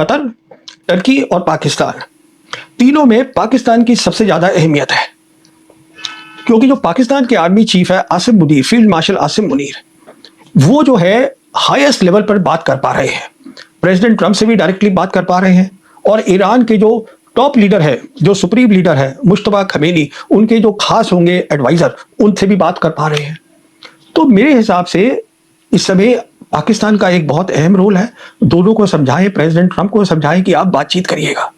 Qatar, Turkey और पाकिस्तान, तीनों में पाकिस्तान की सबसे ज्यादा अहमियत है, क्योंकि जो पाकिस्तान के आर्मी चीफ है आसिम मुनीर, फील्ड मार्शल आसिम मुनीर, वो जो है हाईएस्ट लेवल पर बात कर पा रहे हैं, प्रेसिडेंट ट्रंप से भी डायरेक्टली बात कर पा रहे हैं, और ईरान के जो टॉप लीडर है, जो सुप्रीम लीडर है मुश्तबा खमेनी, उनके जो खास होंगे एडवाइजर, उनसे भी बात कर पा रहे हैं। तो मेरे हिसाब से इस समय पाकिस्तान का एक बहुत अहम रोल है। दोनों को समझाएं, प्रेसिडेंट ट्रंप को समझाएं कि आप बातचीत करिएगा।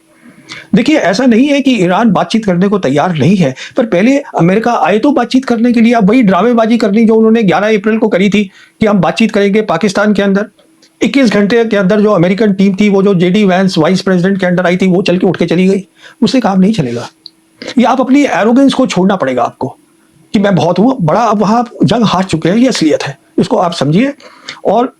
देखिए, ऐसा नहीं है कि ईरान बातचीत करने को तैयार नहीं है, पर पहले अमेरिका आए तो बातचीत करने के लिए। अब वही ड्रामेबाजी करनी जो उन्होंने 11 अप्रैल को करी थी कि हम बातचीत करेंगे पाकिस्तान के अंदर। 21 घंटे के अंदर जो अमेरिकन टीम थी, वो जो जेडी वैंस वाइस प्रेसिडेंट के अंडर आई थी, वो चल के उठ के चली गई। उससे काम नहीं चलेगा। ये आप अपनी एरोगेंस को छोड़ना पड़ेगा आपको, कि मैं बहुत हूं बड़ा, अब वहां जंग हार चुके हैं, ये असलियत है, इसको आप समझिए। और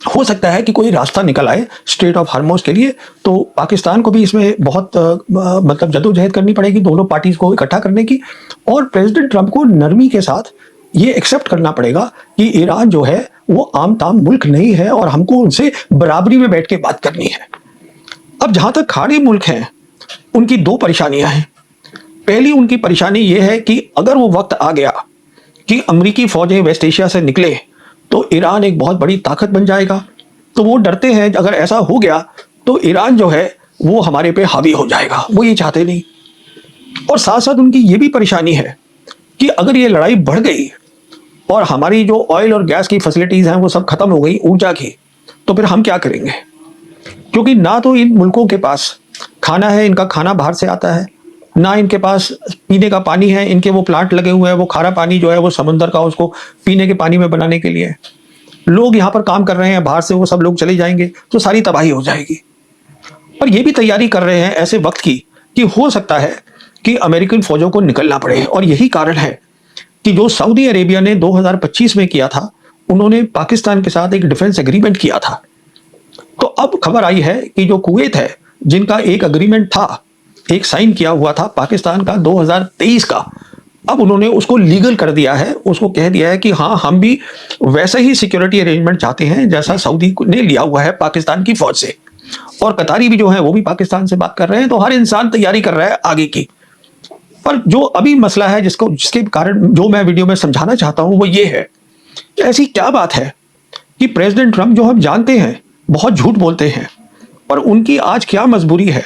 हो सकता है कि कोई रास्ता निकल आए स्ट्रेट ऑफ हार्मोज के लिए, तो पाकिस्तान को भी इसमें बहुत मतलब जद्दोजहद करनी पड़ेगी दोनों पार्टीज को इकट्ठा करने की। और प्रेसिडेंट ट्रंप को नरमी के साथ ये एक्सेप्ट करना पड़ेगा कि ईरान जो है वो आम ताम मुल्क नहीं है, और हमको उनसे बराबरी में बैठ के बात करनी है। अब जहां तक खाड़ी मुल्क हैं, उनकी दो परेशानियां हैं। पहली उनकी परेशानी ये है कि अगर वो वक्त आ गया कि अमेरिकी फौजें वेस्ट एशिया से निकले तो ईरान एक बहुत बड़ी ताकत बन जाएगा। तो वो डरते हैं अगर ऐसा हो गया तो ईरान जो है वो हमारे पे हावी हो जाएगा, वो ये चाहते नहीं। और साथ साथ उनकी ये भी परेशानी है कि अगर ये लड़ाई बढ़ गई और हमारी जो ऑयल और गैस की फैसिलिटीज हैं वो सब खत्म हो गई, ऊर्जा की, तो फिर हम क्या करेंगे? क्योंकि ना तो इन मुल्कों के पास खाना है, इनका खाना बाहर से आता है, ना इनके पास पीने का पानी है, इनके वो प्लांट लगे हुए हैं, वो खारा पानी जो है वो समुद्र का, उसको पीने के पानी में बनाने के लिए। लोग यहाँ पर काम कर रहे हैं, बाहर से वो सब लोग चले जाएंगे तो सारी तबाही हो जाएगी। और ये भी तैयारी कर रहे हैं ऐसे वक्त की कि हो सकता है कि अमेरिकन फौजों को निकलना पड़े। और यही कारण है कि जो सऊदी अरेबिया ने 2025 में किया था, उन्होंने पाकिस्तान के साथ एक डिफेंस एग्रीमेंट किया था। तो अब खबर आई है कि जो कुवैत है, जिनका एक एग्रीमेंट था, एक साइन किया हुआ था पाकिस्तान का 2023 का, अब उन्होंने उसको लीगल कर दिया है। उसको कह दिया है कि हाँ, हम भी वैसा ही सिक्योरिटी अरेंजमेंट चाहते हैं जैसा सऊदी ने लिया हुआ है पाकिस्तान की फौज से। और कतारी भी जो है वो भी पाकिस्तान से बात कर रहे हैं। तो हर इंसान तैयारी कर रहा है आगे की। पर जो अभी मसला है जिसके कारण जो मैं वीडियो में समझाना चाहता हूं वो ये है, ऐसी क्या बात है कि प्रेसिडेंट ट्रंप, जो हम जानते हैं बहुत झूठ बोलते हैं, पर उनकी आज क्या मजबूरी है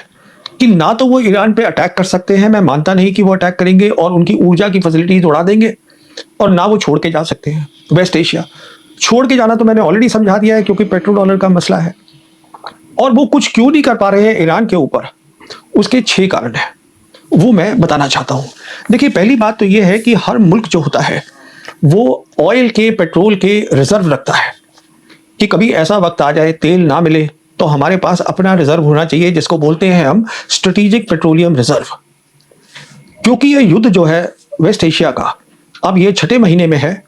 कि ना तो वो ईरान पे अटैक कर सकते हैं, मैं मानता नहीं कि वो अटैक करेंगे और उनकी ऊर्जा की फैसिलिटीज उड़ा देंगे, और ना वो छोड़ के जा सकते हैं वेस्ट एशिया। छोड़ के जाना तो मैंने ऑलरेडी समझा दिया है, क्योंकि पेट्रो डॉलर का मसला है। और वो कुछ क्यों नहीं कर पा रहे हैं ईरान के ऊपर, उसके 6 कारण है, वो मैं बताना चाहता हूं। देखिए, पहली बात तो ये है कि हर मुल्क जो होता है वो ऑयल के, पेट्रोल के रिजर्व रखता है कि कभी ऐसा वक्त आ जाए तेल ना मिले तो हमारे पास अपना रिजर्व होना चाहिए, जिसको बोलते हैं हम स्ट्रेटेजिक पेट्रोलियम रिजर्व। क्योंकि ये युद्ध जो है वेस्ट एशिया का, अब ये 6ठे महीने में है,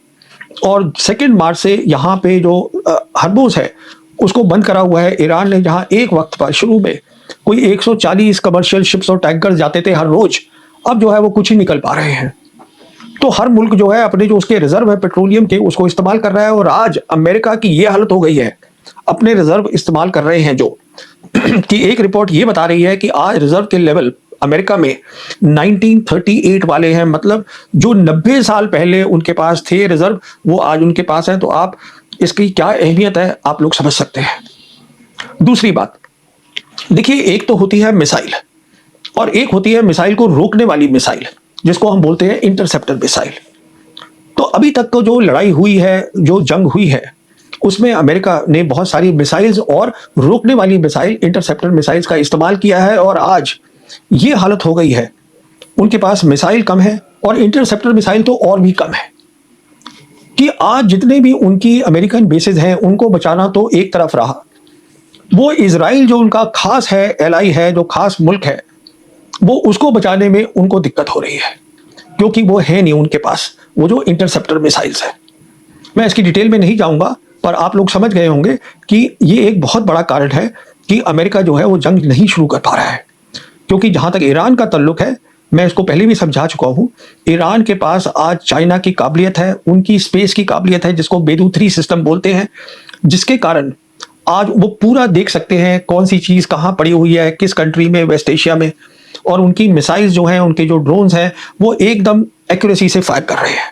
और 2 मार्च से यहाँ पे जो हर्मुज है उसको बंद करा हुआ है ईरान ने। जहाँ एक वक्त पर शुरू में कोई 140 कमर्शियल शिप्स और टैंकर जाते थे हर रोज, अब जो है वो कुछ ही निकल पा रहे हैं। तो हर मुल्क जो है अपने जो उसके रिजर्व है पेट्रोलियम के, उसको इस्तेमाल कर रहा है। और आज अमेरिका की ये हालत हो गई है, अपने रिजर्व इस्तेमाल कर रहे हैं जो कि एक रिपोर्ट ये बता रही है कि आज रिजर्व के लेवल अमेरिका में 1938 वाले हैं। मतलब जो 90 साल पहले उनके पास थे रिजर्व, वो आज उनके पास है। तो आप इसकी क्या अहमियत है आप लोग समझ सकते हैं। दूसरी बात देखिए, एक तो होती है मिसाइल और एक होती है मिसाइल को रोकने वाली मिसाइल, जिसको हम बोलते हैं इंटरसेप्टर मिसाइल। तो अभी तक तो जो लड़ाई हुई है, जो जंग हुई है, उसमें अमेरिका ने बहुत सारी मिसाइल्स और रोकने वाली मिसाइल, इंटरसेप्टर मिसाइल्स का इस्तेमाल किया है। और आज ये हालत हो गई है, उनके पास मिसाइल कम है और इंटरसेप्टर मिसाइल तो और भी कम है, कि आज जितने भी उनकी अमेरिकन बेसेस हैं उनको बचाना तो एक तरफ रहा, वो इजराइल जो उनका खास है, एलाई है, जो खास मुल्क है, वो उसको बचाने में उनको दिक्कत हो रही है, क्योंकि वो है नहीं उनके पास वो जो इंटरसेप्टर मिसाइल्स है। मैं इसकी डिटेल में नहीं जाऊंगा, पर आप लोग समझ गए होंगे कि ये एक बहुत बड़ा कारण है कि अमेरिका जो है वो जंग नहीं शुरू कर पा रहा है। क्योंकि जहां तक ईरान का ताल्लुक है, मैं इसको पहले भी समझा चुका हूं, ईरान के पास आज चाइना की काबिलियत है, उनकी स्पेस की काबिलियत है, जिसको बेदू 3 सिस्टम बोलते हैं, जिसके कारण आज वो पूरा देख सकते हैं कौन सी चीज कहाँ पड़ी हुई है, किस कंट्री में, वेस्ट एशिया में, और उनकी मिसाइल्स जो हैं, उनके जो ड्रोन्स हैं, वो एकदम एक्यूरेसी से फायर कर रहे हैं।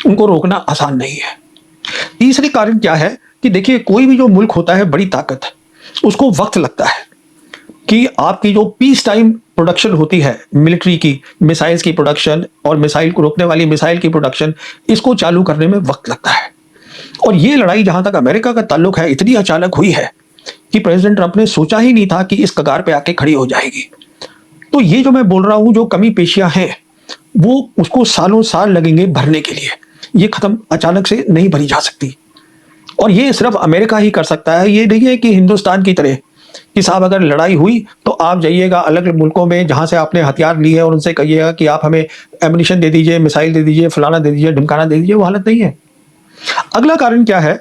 उनको रोकना आसान नहीं है। तीसरे कारण क्या है कि देखिए, कोई भी जो मुल्क होता है, बड़ी ताकत, उसको वक्त लगता है कि आपकी जो पीस टाइम प्रोडक्शन होती है मिलिट्री की, मिसाइल्स की प्रोडक्शन और मिसाइल को रोकने वाली मिसाइल की प्रोडक्शन, इसको चालू करने में वक्त लगता है। और ये लड़ाई जहां तक अमेरिका का ताल्लुक है, इतनी अचानक हुई है कि प्रेसिडेंट ट्रंप ने सोचा ही नहीं था कि इस कगार पे आके खड़ी हो जाएगी। तो ये जो मैं बोल रहा हूं, जो कमी पेशियां हैं, वो उसको सालों साल लगेंगे भरने के लिए। ये खत्म अचानक से नहीं भरी जा सकती, और ये सिर्फ अमेरिका ही कर सकता है। ये नहीं है कि हिंदुस्तान की तरह कि साहब अगर लड़ाई हुई तो आप जाइएगा अलग अलग मुल्कों में जहां से आपने हथियार लिए है और उनसे कहिएगा कि आप हमें एमुनिशन दे दीजिए, मिसाइल दे दीजिए, फलाना दे दीजिए, ढिमकाना दे दीजिए। वो हालत नहीं है। अगला कारण क्या है?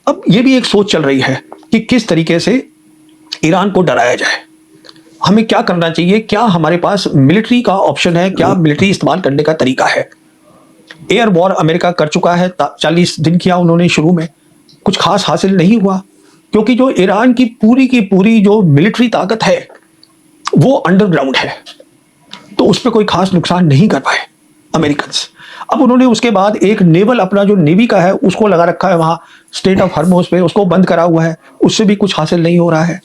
अब ये भी एक सोच चल रही है कि किस तरीके से ईरान को डराया जाए, हमें क्या करना चाहिए, क्या हमारे पास मिलिट्री का ऑप्शन है, क्या मिलिट्री इस्तेमाल करने का तरीका है। एयर वॉर अमेरिका कर चुका है, 40 दिन किया उन्होंने शुरू में, कुछ खास हासिल नहीं हुआ, क्योंकि जो ईरान की पूरी जो मिलिट्री ताकत है वो अंडरग्राउंड है, तो उस पर कोई खास नुकसान नहीं कर पाए अमेरिकन। अब उन्होंने उसके बाद एक नेवल, अपना जो नेवी का है, उसको लगा रखा है वहां स्टेट ऑफ हॉर्मुज़ पे, उसको बंद करा हुआ है, उससे भी कुछ हासिल नहीं हो रहा है।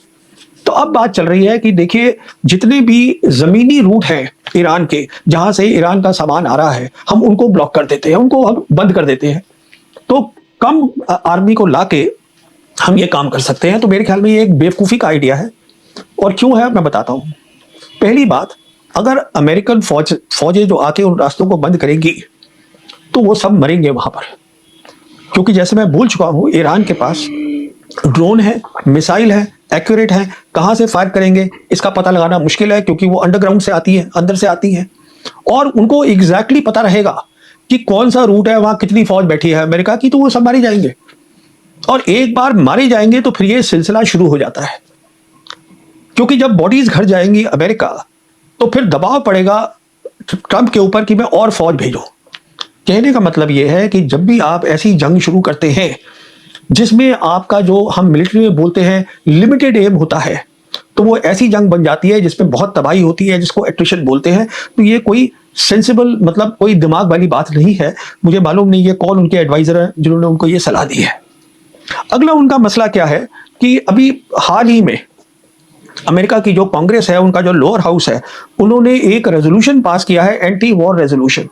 तो अब बात चल रही है कि देखिए, जितने भी जमीनी रूट हैं ईरान के, जहां से ईरान का सामान आ रहा है, हम उनको ब्लॉक कर देते हैं, उनको हम बंद कर देते हैं, तो कम आर्मी को लाके हम ये काम कर सकते हैं। तो मेरे ख्याल में ये एक बेवकूफ़ी का आइडिया है। और क्यों है, मैं बताता हूं। पहली बात, अगर अमेरिकन फौजें जो आके उन रास्तों को बंद करेंगी तो वो सब मरेंगे वहां पर, क्योंकि जैसे मैं बोल चुका हूं, ईरान के पास ड्रोन है, मिसाइल है, एक्यूरेट है, कहां से फायर करेंगे इसका पता लगाना मुश्किल है, क्योंकि वो अंडरग्राउंड से आती है, अंदर से आती है, और उनको एग्जैक्टली पता रहेगा कि कौन सा रूट है, वहां कितनी फौज बैठी है अमेरिका की, तो वो सब मारे जाएंगे। और एक बार मारे जाएंगे तो फिर ये सिलसिला शुरू हो जाता है, क्योंकि जब बॉडीज घर जाएंगी अमेरिका, तो फिर दबाव पड़ेगा ट्रंप के ऊपर कि मैं और फौज भेजो। कहने का मतलब यह है कि जब भी आप ऐसी जंग शुरू करते हैं जिसमें आपका, जो हम मिलिट्री में बोलते हैं, लिमिटेड एम होता है, तो वो ऐसी जंग बन जाती है जिसमें बहुत तबाही होती है, जिसको एट्रिशन बोलते हैं। तो ये कोई सेंसिबल, मतलब कोई दिमाग वाली बात नहीं है। मुझे मालूम नहीं है कौन उनके एडवाइजर हैं जिन्होंने उनको ये सलाह दी है। अगला उनका मसला क्या है कि अभी हाल ही में अमेरिका की जो कांग्रेस है, उनका जो लोअर हाउस है, उन्होंने एक रेजोल्यूशन पास किया है, एंटी वॉर रेजोल्यूशन,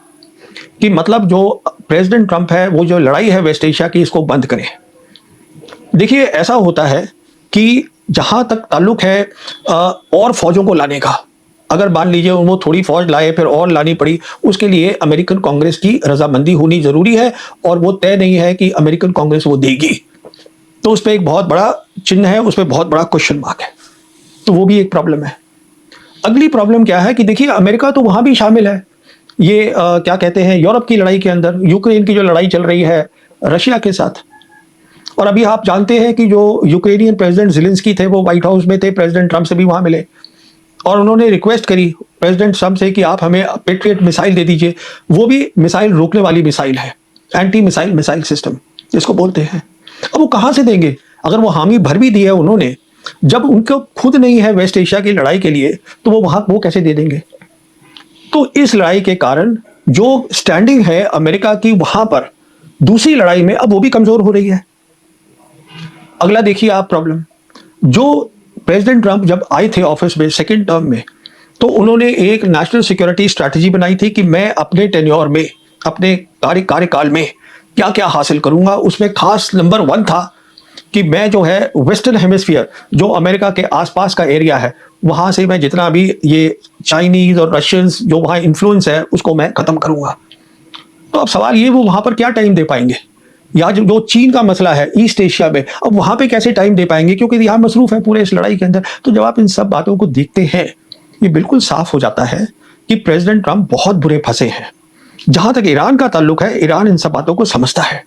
कि मतलब जो प्रेसिडेंट ट्रंप है, वो जो लड़ाई है वेस्ट एशिया की, इसको बंद करें। देखिए, ऐसा होता है कि जहां तक ताल्लुक है और फौजों को लाने का, अगर मान लीजिए वो थोड़ी फौज लाए, फिर और लानी पड़ी, उसके लिए अमेरिकन कांग्रेस की रजामंदी होनी जरूरी है, और वो तय नहीं है कि अमेरिकन कांग्रेस वो देगी। तो उस पर एक बहुत बड़ा चिन्ह है, उस पर बहुत बड़ा क्वेश्चन मार्क है। तो वो भी एक प्रॉब्लम है। अगली प्रॉब्लम क्या है कि देखिए, अमेरिका तो वहां भी शामिल है, ये क्या कहते हैं, यूरोप की लड़ाई के अंदर, यूक्रेन की जो लड़ाई चल रही है रशिया के साथ। और अभी आप जानते हैं कि जो यूक्रेनियन प्रेसिडेंट ज़ेलेंस्की थे, वो व्हाइट हाउस में थे, प्रेसिडेंट ट्रंप से भी वहां मिले, और उन्होंने रिक्वेस्ट करी प्रेसिडेंट ट्रंप से कि आप हमें पेट्रियट मिसाइल दे दीजिए। वो भी मिसाइल रोकने वाली मिसाइल है, एंटी मिसाइल सिस्टम जिसको बोलते हैं। अब वो कहां से देंगे? अगर वो हामी भर भी दी है उन्होंने, जब उनको खुद नहीं है वेस्ट एशिया की लड़ाई के लिए, तो वो कैसे दे देंगे? तो इस लड़ाई के कारण जो स्टैंडिंग है अमेरिका की वहां पर दूसरी लड़ाई में, अब वो भी कमजोर हो रही है। अगला देखिए आप प्रॉब्लम, जो प्रेसिडेंट ट्रंप जब आए थे ऑफिस में सेकेंड टर्म में, तो उन्होंने एक नेशनल सिक्योरिटी स्ट्रैटेजी बनाई थी कि मैं अपने टेन्योर में, अपने कार्यकाल में क्या क्या हासिल करूंगा। उसमें खास नंबर 1 था कि मैं जो है वेस्टर्न हेमिस्फीयर, जो अमेरिका के आसपास का एरिया है, वहां से मैं जितना भी ये चाइनीज और रशियंस जो वहां इन्फ्लुएंस है, उसको मैं खत्म करूंगा। तो अब सवाल ये, वो वहां पर क्या टाइम दे पाएंगे? या जो चीन का मसला है ईस्ट एशिया में, अब वहां पे कैसे टाइम दे पाएंगे, क्योंकि यहाँ मसरूफ है पूरे इस लड़ाई के अंदर। तो जब आप इन सब बातों को देखते हैं, ये बिल्कुल साफ हो जाता है कि प्रेसिडेंट ट्रंप बहुत बुरे फंसे हैं। जहां तक ईरान का ताल्लुक है, ईरान इन सब बातों को समझता है।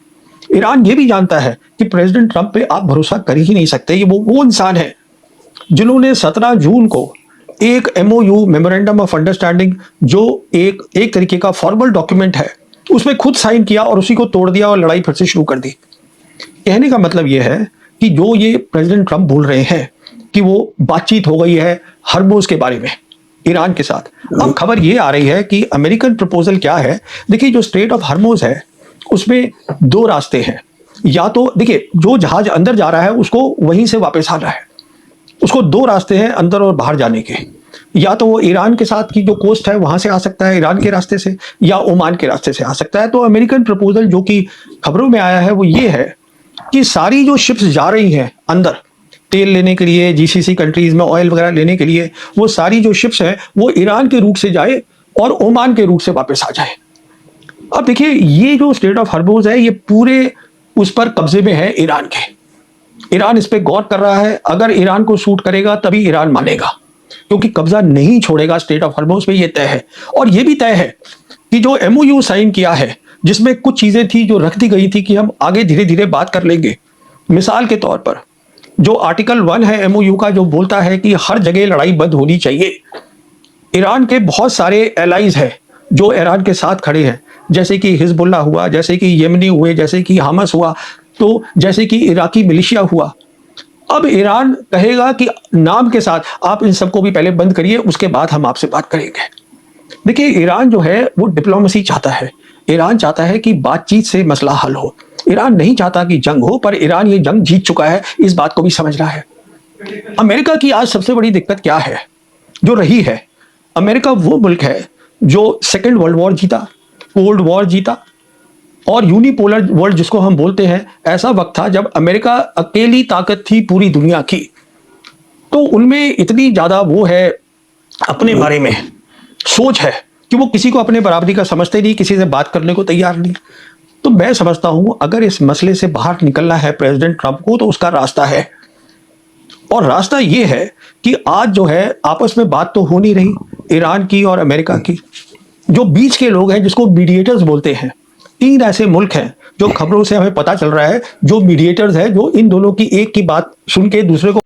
ईरान ये भी जानता है कि प्रेसिडेंट ट्रंप पे आप भरोसा कर ही नहीं सकते। ये वो इंसान है जिन्होंने 17 जून को एक MOU, मेमोरेंडम ऑफ अंडरस्टैंडिंग, जो एक तरीके का फॉर्मल डॉक्यूमेंट है, उसमें खुद साइन किया और उसी को तोड़ दिया और लड़ाई फिर से शुरू कर दी। कहने का मतलब यह है कि जो ये प्रेसिडेंट ट्रंप बोल रहे हैं कि वो बातचीत हो गई है हर्मुज के बारे में ईरान के साथ। अब खबर ये आ रही है कि अमेरिकन प्रपोजल क्या है। देखिए, जो स्ट्रेट ऑफ हर्मुज है उसमें दो रास्ते हैं। या तो देखिए, जो जहाज अंदर जा रहा है उसको वहीं से वापस आना है, उसको दो रास्ते हैं अंदर और बाहर जाने के। या तो वो ईरान के साथ की जो कोस्ट है वहां से आ सकता है ईरान के रास्ते से, या ओमान के रास्ते से आ सकता है। तो अमेरिकन प्रपोजल जो कि खबरों में आया है वो ये है कि सारी जो शिप्स जा रही हैं अंदर तेल लेने के लिए, जीसीसी कंट्रीज में ऑयल वगैरह लेने के लिए, वो सारी जो शिप्स हैं वो ईरान के रूट से जाए और ओमान के रूट से वापस आ जाए। अब देखिए, ये जो स्ट्रेट ऑफ हर्मुज है ये पूरे उस पर कब्जे में है ईरान के। ईरान इस पे गौर कर रहा है, अगर ईरान को सूट करेगा तभी ईरान मानेगा, क्योंकि कब्जा नहीं छोड़ेगा स्ट्रेट ऑफ हर्मुज पे, ये तय है। और ये भी तय है कि जो एमओयू साइन किया है जिसमें कुछ चीजें थी जो रख दी गई थी कि हम आगे धीरे धीरे बात कर लेंगे। मिसाल के तौर पर जो आर्टिकल 1 है एमओयू का, जो बोलता है कि हर जगह लड़ाई बंद होनी चाहिए। ईरान के बहुत सारे एलाइज हैं जो ईरान के साथ खड़े हैं, जैसे कि हिजबुल्लाह हुआ, जैसे कि येमनी हुए, जैसे कि हमास हुआ, तो जैसे कि इराकी मिलिशिया हुआ। अब ईरान कहेगा कि नाम के साथ आप इन सबको भी पहले बंद करिए, उसके बाद हम आपसे बात करेंगे। देखिए, ईरान जो है वो डिप्लोमेसी चाहता है। ईरान चाहता है कि बातचीत से मसला हल हो। ईरान नहीं चाहता कि जंग हो, पर ईरान ये जंग जीत चुका है, इस बात को भी समझ रहा है। अमेरिका की आज सबसे बड़ी दिक्कत क्या है जो रही है? अमेरिका वो मुल्क है जो सेकेंड वर्ल्ड वॉर जीता, कोल्ड वॉर जीता, और यूनिपोलर वर्ल्ड जिसको हम बोलते हैं, ऐसा वक्त था जब अमेरिका अकेली ताकत थी पूरी दुनिया की। तो उनमें इतनी ज्यादा वो है अपने बारे में सोच है कि वो किसी को अपने बराबरी का समझते नहीं, किसी से बात करने को तैयार नहीं। तो मैं समझता हूं अगर इस मसले से बाहर निकलना है प्रेसिडेंट ट्रंप को तो उसका रास्ता है, और रास्ता ये है कि आज जो है आपस में बात तो हो नहीं रही ईरान की और अमेरिका की। जो बीच के लोग हैं जिसको मीडिएटर्स बोलते हैं, 3 ऐसे मुल्क हैं जो खबरों से हमें पता चल रहा है जो मीडिएटर्स हैं, जो इन दोनों की एक की बात सुन के दूसरे को